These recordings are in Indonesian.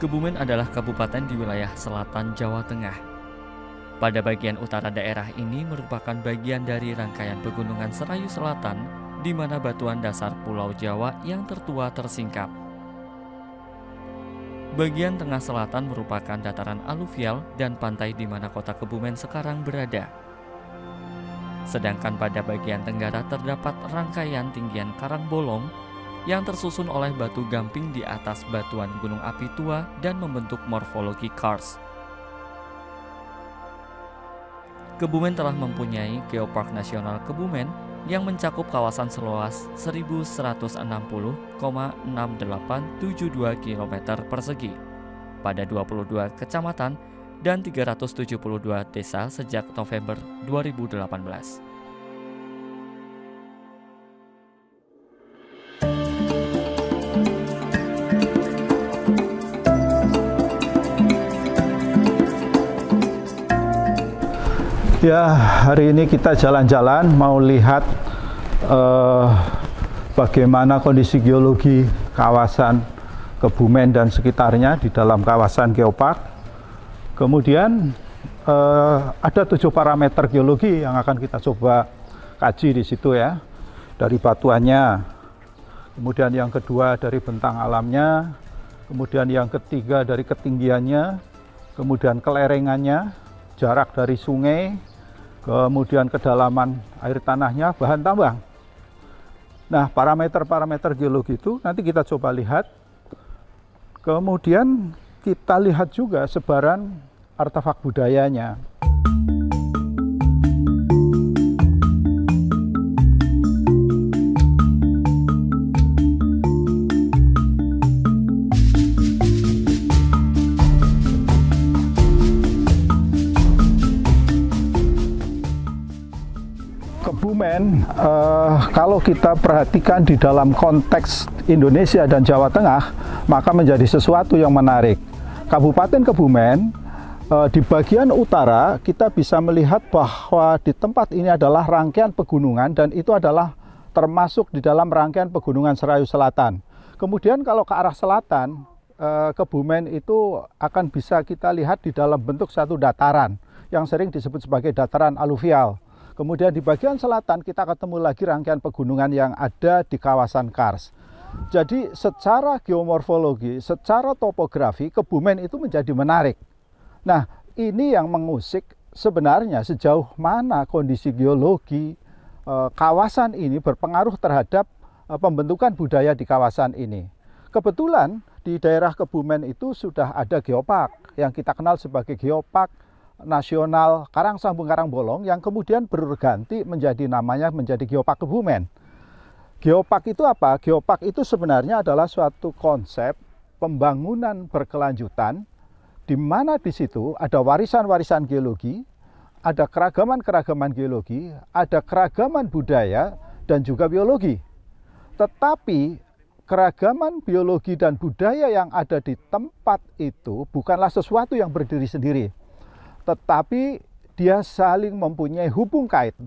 Kebumen adalah kabupaten di wilayah selatan Jawa Tengah. Pada bagian utara daerah ini merupakan bagian dari rangkaian pegunungan Serayu Selatan, di mana batuan dasar Pulau Jawa yang tertua tersingkap. Bagian tengah selatan merupakan dataran aluvial dan pantai di mana kota Kebumen sekarang berada. Sedangkan pada bagian tenggara terdapat rangkaian tinggian karang bolong yang tersusun oleh batu gamping di atas batuan gunung api tua dan membentuk morfologi kars. Kebumen telah mempunyai Geopark Nasional Kebumen yang mencakup kawasan seluas 1160,6872 km persegi pada 22 kecamatan dan 372 desa sejak November 2018. Ya, hari ini kita jalan-jalan mau lihat bagaimana kondisi geologi kawasan Kebumen dan sekitarnya di dalam kawasan Geopark. Kemudian ada 7 parameter geologi yang akan kita coba kaji di situ ya. Dari batuannya, kemudian yang kedua dari bentang alamnya, kemudian yang ketiga dari ketinggiannya, kemudian kelerengannya, jarak dari sungai, kemudian kedalaman air tanahnya, bahan tambang. Nah, parameter-parameter geologi itu nanti kita coba lihat. Kemudian kita lihat juga sebaran artefak budayanya. Kebumen, kalau kita perhatikan di dalam konteks Indonesia dan Jawa Tengah, maka menjadi sesuatu yang menarik. Kabupaten Kebumen, di bagian utara kita bisa melihat bahwa di tempat ini adalah rangkaian pegunungan dan itu adalah termasuk di dalam rangkaian pegunungan Serayu Selatan. Kemudian kalau ke arah selatan, Kebumen itu akan bisa kita lihat di dalam bentuk satu dataran yang sering disebut sebagai dataran aluvial. Kemudian di bagian selatan kita ketemu lagi rangkaian pegunungan yang ada di kawasan kars. Jadi secara geomorfologi, secara topografi, Kebumen itu menjadi menarik. Nah, ini yang mengusik sebenarnya sejauh mana kondisi geologi kawasan ini berpengaruh terhadap pembentukan budaya di kawasan ini. Kebetulan di daerah Kebumen itu sudah ada geopark yang kita kenal sebagai Geopark Nasional Karangsambung Karangbolong yang kemudian berganti namanya menjadi Geopark Kebumen. Geopark itu apa? Geopark itu sebenarnya adalah suatu konsep pembangunan berkelanjutan di mana di situ ada warisan-warisan geologi, ada keragaman-keragaman geologi, ada keragaman budaya dan juga biologi. Tetapi keragaman biologi dan budaya yang ada di tempat itu bukanlah sesuatu yang berdiri sendiri, tetapi dia saling mempunyai hubung kait.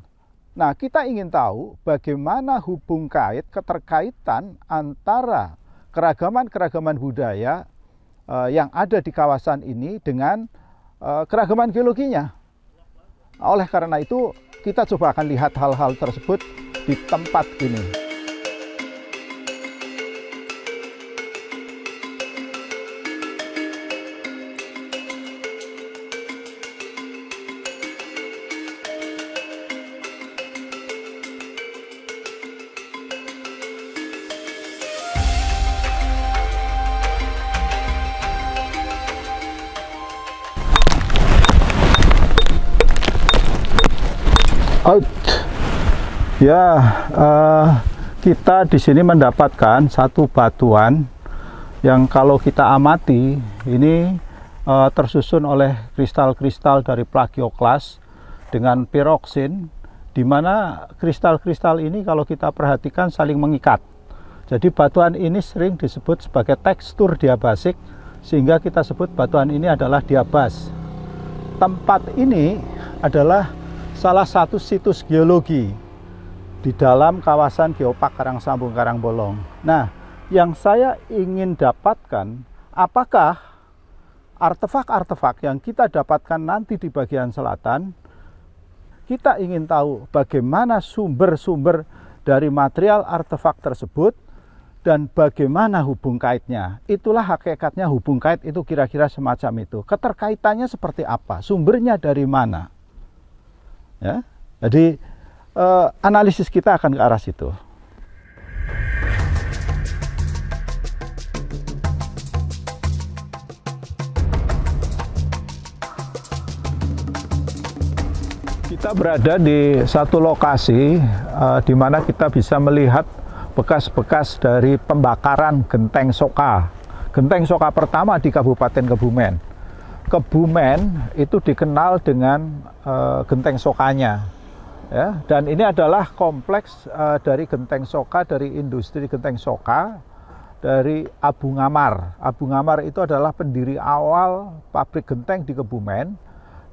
Nah, kita ingin tahu bagaimana hubung kait, keterkaitan antara keragaman-keragaman budaya yang ada di kawasan ini dengan keragaman geologinya. Oleh karena itu, kita coba akan lihat hal-hal tersebut di tempat ini. Ya, kita di sini mendapatkan satu batuan yang kalau kita amati ini tersusun oleh kristal-kristal dari plagioklas dengan piroksin, di mana kristal-kristal ini kalau kita perhatikan saling mengikat. Jadi batuan ini sering disebut sebagai tekstur diabasik, sehingga kita sebut batuan ini adalah diabas. Tempat ini adalah salah satu situs geologi di dalam kawasan Geopark Karangsambung Karangbolong. Nah, yang saya ingin dapatkan, apakah artefak-artefak yang kita dapatkan nanti di bagian selatan, kita ingin tahu bagaimana sumber-sumber dari material artefak tersebut dan bagaimana hubung kaitnya. Itulah hakikatnya hubung kait itu kira-kira semacam itu. Keterkaitannya seperti apa? Sumbernya dari mana? Ya, jadi analisis kita akan ke arah situ. Kita berada di satu lokasi di mana kita bisa melihat bekas-bekas dari pembakaran genteng Soka. Genteng Soka pertama di Kabupaten Kebumen. Kebumen itu dikenal dengan genteng Sokanya, ya. Dan ini adalah kompleks dari genteng Soka, dari industri genteng Soka, dari Abu Ngamar. Abu Ngamar itu adalah pendiri awal pabrik genteng di Kebumen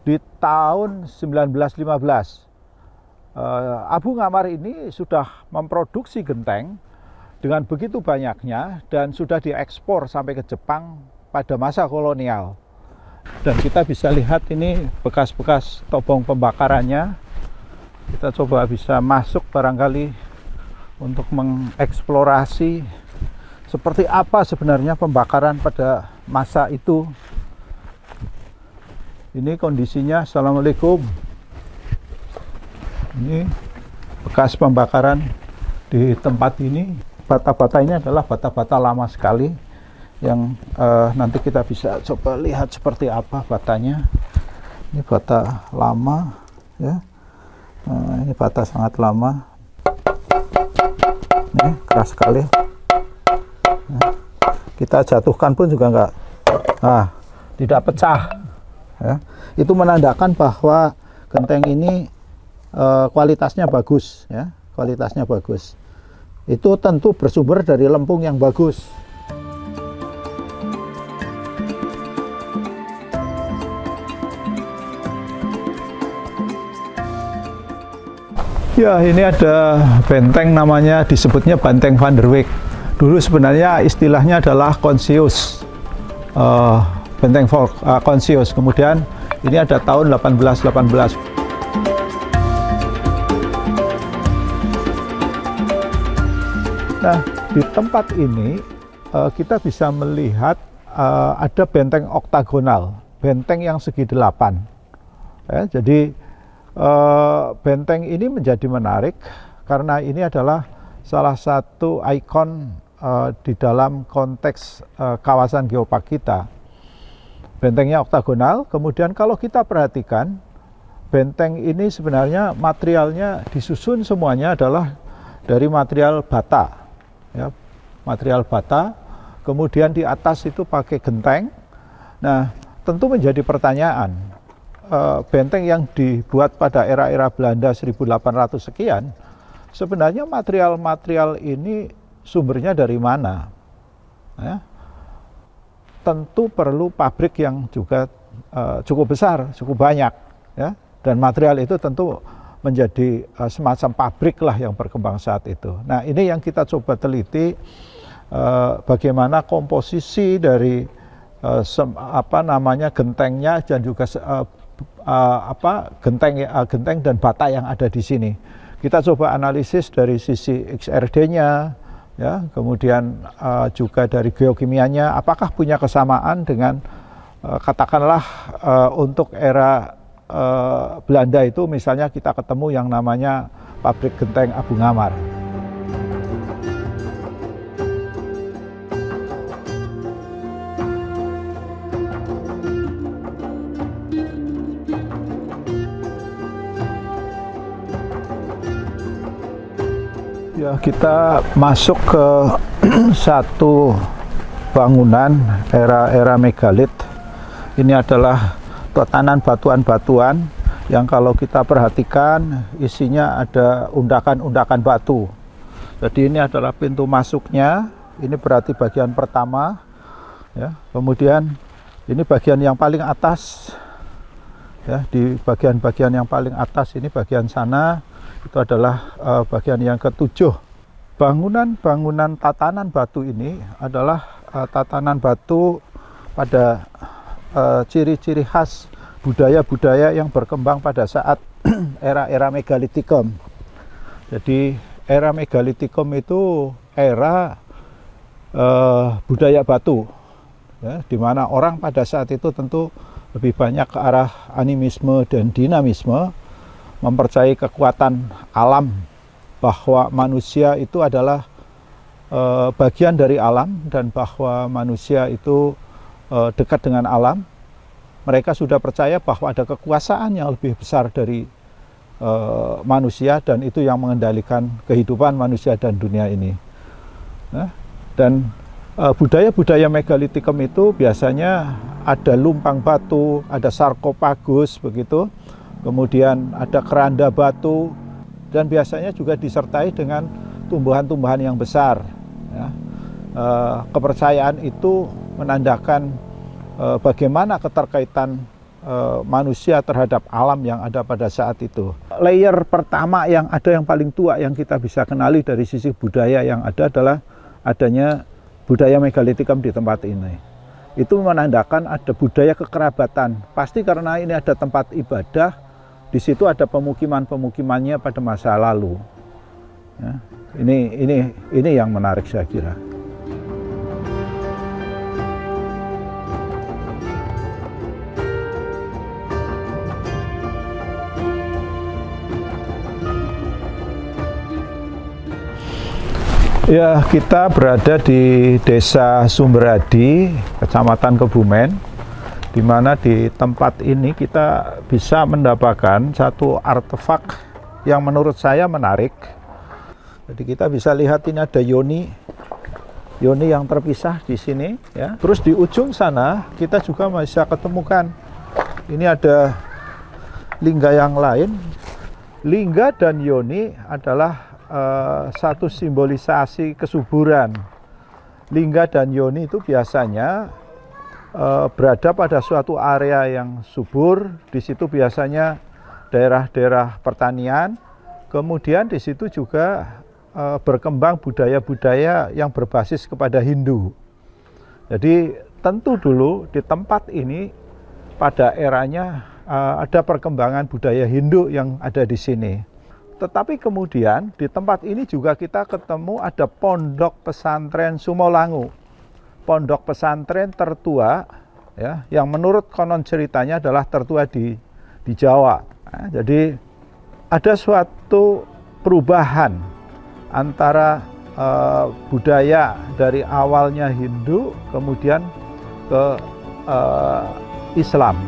di tahun 1915. Abu Ngamar ini sudah memproduksi genteng dengan begitu banyaknya dan sudah diekspor sampai ke Jepang pada masa kolonial. Dan kita bisa lihat ini bekas-bekas tobong pembakarannya. Kita coba bisa masuk barangkali untuk mengeksplorasi seperti apa sebenarnya pembakaran pada masa itu. Ini kondisinya. Assalamualaikum. Ini bekas pembakaran di tempat ini. Bata-bata ini adalah bata-bata lama sekali yang nanti kita bisa coba lihat seperti apa batanya. Ini bata lama, ya. Ini bata sangat lama. Ini keras sekali. Kita jatuhkan pun juga tidak pecah. Ya. Itu menandakan bahwa genteng ini kualitasnya bagus, ya. Kualitasnya bagus. Itu tentu bersumber dari lempung yang bagus. Ya, ini ada benteng namanya, disebutnya Benteng Van der Weyck. Dulu sebenarnya istilahnya adalah Consius. Benteng Consius. Kemudian ini ada tahun 1818. Nah, di tempat ini kita bisa melihat ada benteng oktagonal, benteng yang segi 8. Ya, jadi benteng ini menjadi menarik karena ini adalah salah satu ikon di dalam konteks kawasan geopark kita. Bentengnya oktagonal. Kemudian kalau kita perhatikan, benteng ini sebenarnya materialnya disusun semuanya adalah dari material bata, ya, material bata. Kemudian di atas itu pakai genteng. Nah, tentu menjadi pertanyaan, benteng yang dibuat pada era-era Belanda 1800 sekian, sebenarnya material-material ini sumbernya dari mana? Ya. Tentu perlu pabrik yang juga cukup besar, cukup banyak, ya. Dan material itu tentu menjadi semacam pabrik lah yang berkembang saat itu. Nah, ini yang kita coba teliti, bagaimana komposisi dari gentengnya dan juga genteng dan bata yang ada di sini. Kita coba analisis dari sisi XRD-nya, ya, kemudian juga dari geokimianya, apakah punya kesamaan dengan katakanlah untuk era Belanda itu, misalnya kita ketemu yang namanya pabrik genteng Abu Ngamar. Ya, kita masuk ke satu bangunan era megalit. Ini adalah tatanan batuan-batuan yang kalau kita perhatikan isinya ada undakan-undakan batu. Jadi ini adalah pintu masuknya. Ini berarti bagian pertama, ya. Kemudian ini bagian yang paling atas, ya. Di bagian-bagian yang paling atas ini bagian sana itu adalah bagian yang ketujuh. Bangunan tatanan batu ini adalah tatanan batu pada ciri-ciri khas budaya-budaya yang berkembang pada saat era-era Megalitikum. Jadi era Megalitikum itu era budaya batu, ya, di mana orang pada saat itu tentu lebih banyak ke arah animisme dan dinamisme, mempercayai kekuatan alam, bahwa manusia itu adalah bagian dari alam dan bahwa manusia itu dekat dengan alam. Mereka sudah percaya bahwa ada kekuasaan yang lebih besar dari manusia dan itu yang mengendalikan kehidupan manusia dan dunia ini. Nah, dan budaya-budaya Megalitikum itu biasanya ada lumpang batu, ada sarkofagus begitu, kemudian ada keranda batu, dan biasanya juga disertai dengan tumbuhan-tumbuhan yang besar. Ya. Kepercayaan itu menandakan bagaimana keterkaitan manusia terhadap alam yang ada pada saat itu. Layer pertama yang ada, yang paling tua yang kita bisa kenali dari sisi budaya yang ada adalah adanya budaya Megalitikum di tempat ini. Itu menandakan ada budaya kekerabatan. Pasti karena ini ada tempat ibadah, di situ ada pemukiman-pemukimannya pada masa lalu. Ya, ini yang menarik saya kira. Ya, kita berada di Desa Sumberadi, Kecamatan Kebumen, di mana di tempat ini kita bisa mendapatkan satu artefak yang menurut saya menarik. Jadi kita bisa lihat ini ada yoni yang terpisah di sini, ya. Terus di ujung sana kita juga bisa ketemukan ini ada lingga yang lain. Lingga dan yoni adalah satu simbolisasi kesuburan. Lingga dan yoni itu biasanya berada pada suatu area yang subur. Di situ biasanya daerah-daerah pertanian. Kemudian di situ juga berkembang budaya-budaya yang berbasis kepada Hindu. Jadi tentu dulu di tempat ini pada eranya ada perkembangan budaya Hindu yang ada di sini. Tetapi kemudian di tempat ini juga kita ketemu ada pondok pesantren Sumolangu. Pondok pesantren tertua, ya, yang menurut konon ceritanya adalah tertua di Jawa. Nah, jadi ada suatu perubahan antara budaya dari awalnya Hindu kemudian ke Islam.